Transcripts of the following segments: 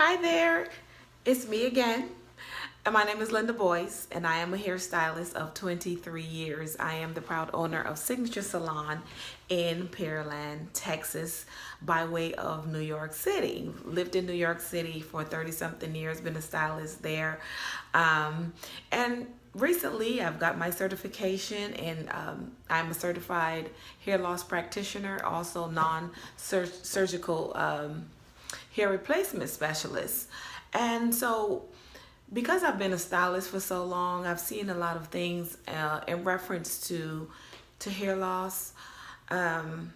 Hi there, it's me again. And my name is Linda Boyce, and I am a hairstylist of 23 years. I am the proud owner of Signature Salon in Pearland, Texas, by way of New York City. Lived in New York City for 30 something years, been a stylist there. And recently I've got my certification, and I'm a certified hair loss practitioner, also non-surgical hair replacement specialist. And so, because I've been a stylist for so long, I've seen a lot of things in reference to hair loss. Um,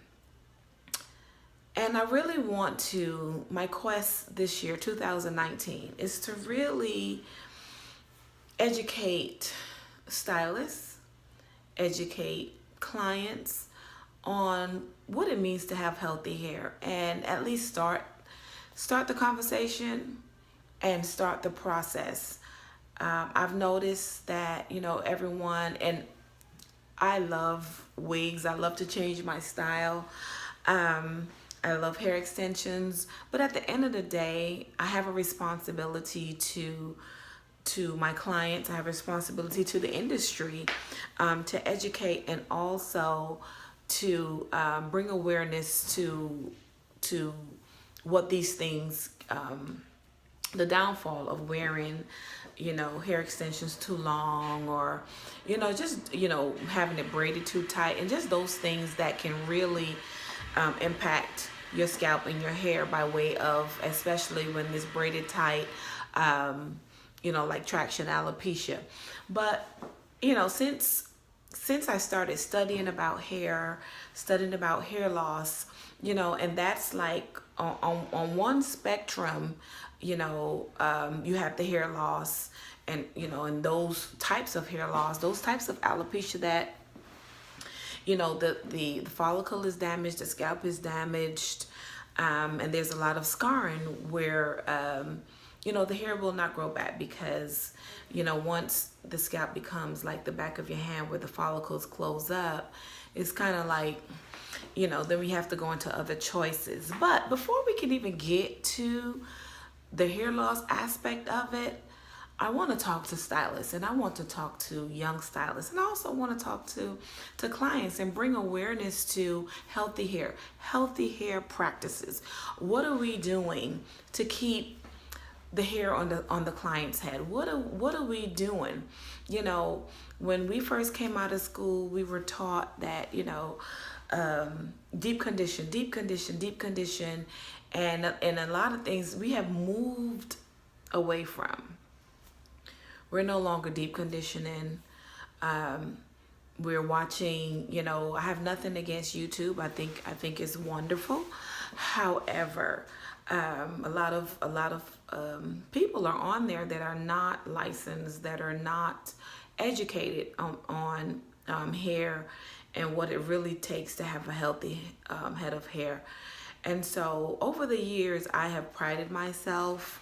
and I really want to, my quest this year, 2019, is to really educate stylists, educate clients on what it means to have healthy hair, and at least start the conversation and start the process. I've noticed that, everyone, and I love wigs. I love to change my style. I love hair extensions, but at the end of the day, I have a responsibility to my clients. I have a responsibility to the industry, to educate, and also to bring awareness to what these things, the downfall of wearing, hair extensions too long, or, just, having it braided too tight, and just those things that can really impact your scalp and your hair by way of, especially when it's braided tight, like traction alopecia. But, since I started studying about hair loss, and that's like on one spectrum, you have the hair loss, and those types of hair loss, those types of alopecia that, the follicle is damaged, the scalp is damaged, and there's a lot of scarring where, the hair will not grow back because, once the scalp becomes like the back of your hand where the follicles close up, it's kind of like, then we have to go into other choices. But before we can even get to the hair loss aspect of it, I want to talk to stylists, and I want to talk to young stylists, and I also want to talk to clients and bring awareness to healthy hair practices. What are we doing to keep the hair on the client's head? What are we doing? When we first came out of school, we were taught that, deep condition, deep condition, deep condition, and a lot of things we have moved away from. We're no longer deep conditioning. We're watching, I have nothing against YouTube. I think it's wonderful. However, a lot of people are on there that are not licensed, that are not educated on hair and what it really takes to have a healthy head of hair. And so over the years, I have prided myself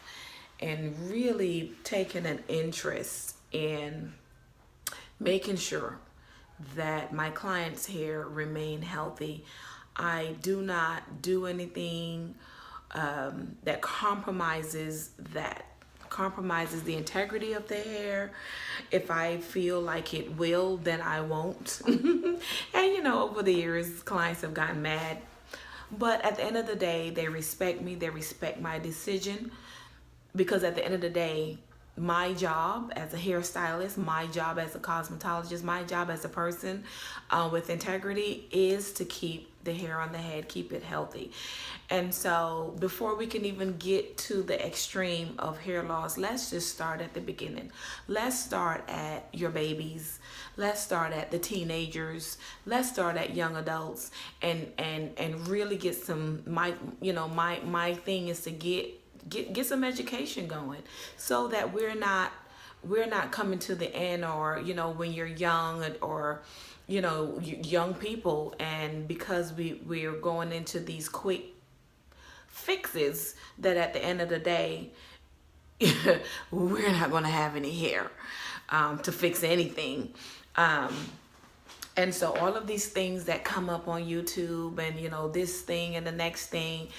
and really taken an interest in making sure that my clients' hair remain healthy. I do not do anything that compromises the integrity of the hair. If I feel like it will, then I won't. And over the years, clients have gotten mad. But at the end of the day, they respect me, they respect my decision, because at the end of the day, my job as a hairstylist, my job as a cosmetologist, my job as a person with integrity is to keep the hair on the head, keep it healthy. And so before we can even get to the extreme of hair loss, let's just start at the beginning. Let's start at your babies. Let's start at the teenagers. Let's start at young adults, and really get some, my thing is to get some education going, so that we're not coming to the end, or when you're young, or young people, and because we're going into these quick fixes, that at the end of the day we're not going to have any hair to fix anything. And so all of these things that come up on YouTube, and this thing and the next thing,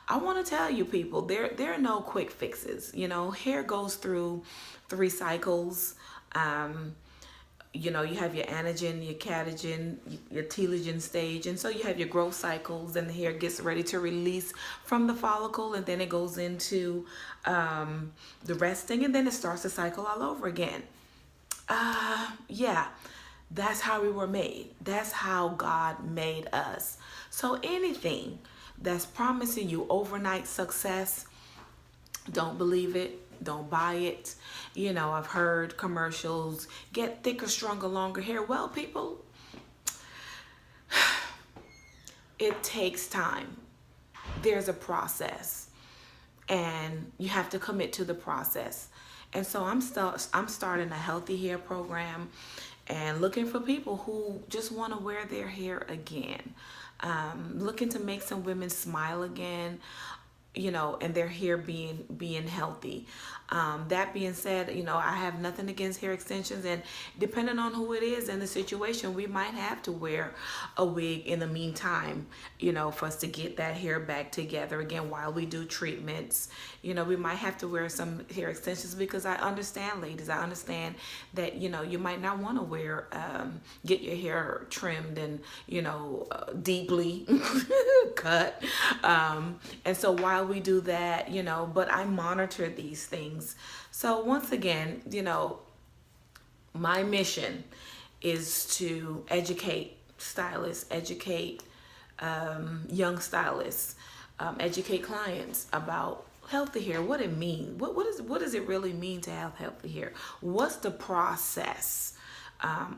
I want to tell you people, there are no quick fixes. Hair goes through 3 cycles. Um, you have your anagen, your catagen, your telogen stage, and so you have your growth cycles, and the hair gets ready to release from the follicle, and then it goes into the resting, and then it starts to cycle all over again. Yeah, that's how we were made. That's how God made us. So anything that's promising you overnight success, don't believe it. Don't buy it. I've heard commercials, get thicker, stronger, longer hair. Well, people, it takes time. There's a process, and you have to commit to the process. And so I'm starting a healthy hair program and looking for people who just want to wear their hair again. Looking to make some women smile again, and their hair being healthy. That being said, I have nothing against hair extensions, and depending on who it is and the situation, we might have to wear a wig in the meantime, for us to get that hair back together again while we do treatments. We might have to wear some hair extensions, because I understand, ladies, I understand that, you might not want to get your hair trimmed and, deeply cut. And so while we do that, but I monitor these things. So once again, my mission is to educate stylists, educate young stylists, educate clients about healthy hair, what it means. What does it really mean to have healthy hair? What's the process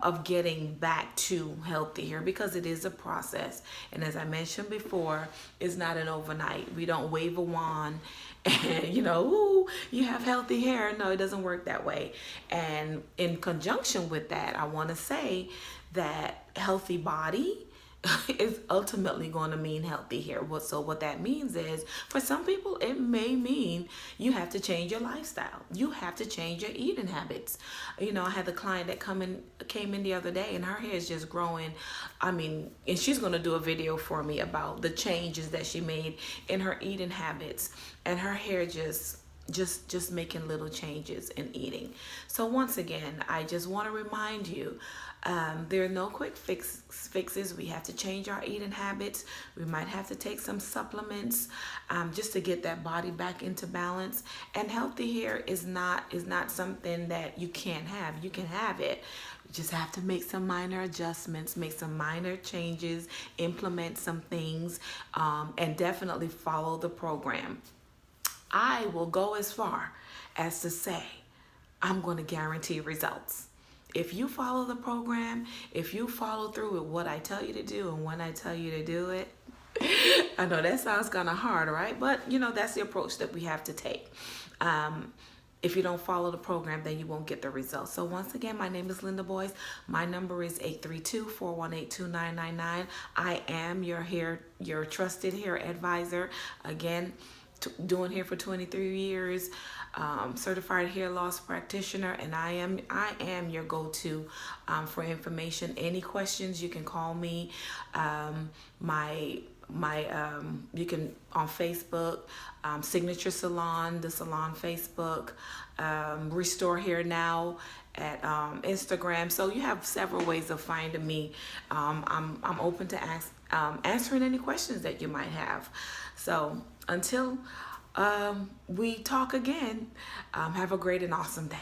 of getting back to healthy hair? Because it is a process, and as I mentioned before, it's not an overnight. We don't wave a wand and ooh, you have healthy hair. No, it doesn't work that way. And in conjunction with that, I want to say that healthy body is ultimately going to mean healthy hair. So what that means is, for some people, it may mean you have to change your lifestyle. You have to change your eating habits. I had the client that came in the other day, and her hair is just growing. And she's going to do a video for me about the changes that she made in her eating habits, and her hair just making little changes in eating. So once again, I just want to remind you, there are no quick fixes. We have to change our eating habits. We might have to take some supplements just to get that body back into balance. And healthy hair is not something that you can't have. You can have it. You just have to make some minor adjustments, make some minor changes, implement some things, and definitely follow the program. I will go as far as to say, I'm going to guarantee results. If you follow the program, if you follow through with what I tell you to do and when I tell you to do it, I know that sounds kind of hard, right? But, that's the approach that we have to take. If you don't follow the program, then you won't get the results. So once again, my name is Linda Boyce. My number is 832-418-2999. I am your trusted hair advisor. Again, doing hair for 23 years, certified hair loss practitioner, and I am your go-to for information. Any questions, you can call me. You can on Facebook, Signature Salon, the salon Facebook, Restore Hair Now at Instagram. So you have several ways of finding me. I'm open to answering any questions that you might have. So until we talk again, have a great and awesome day.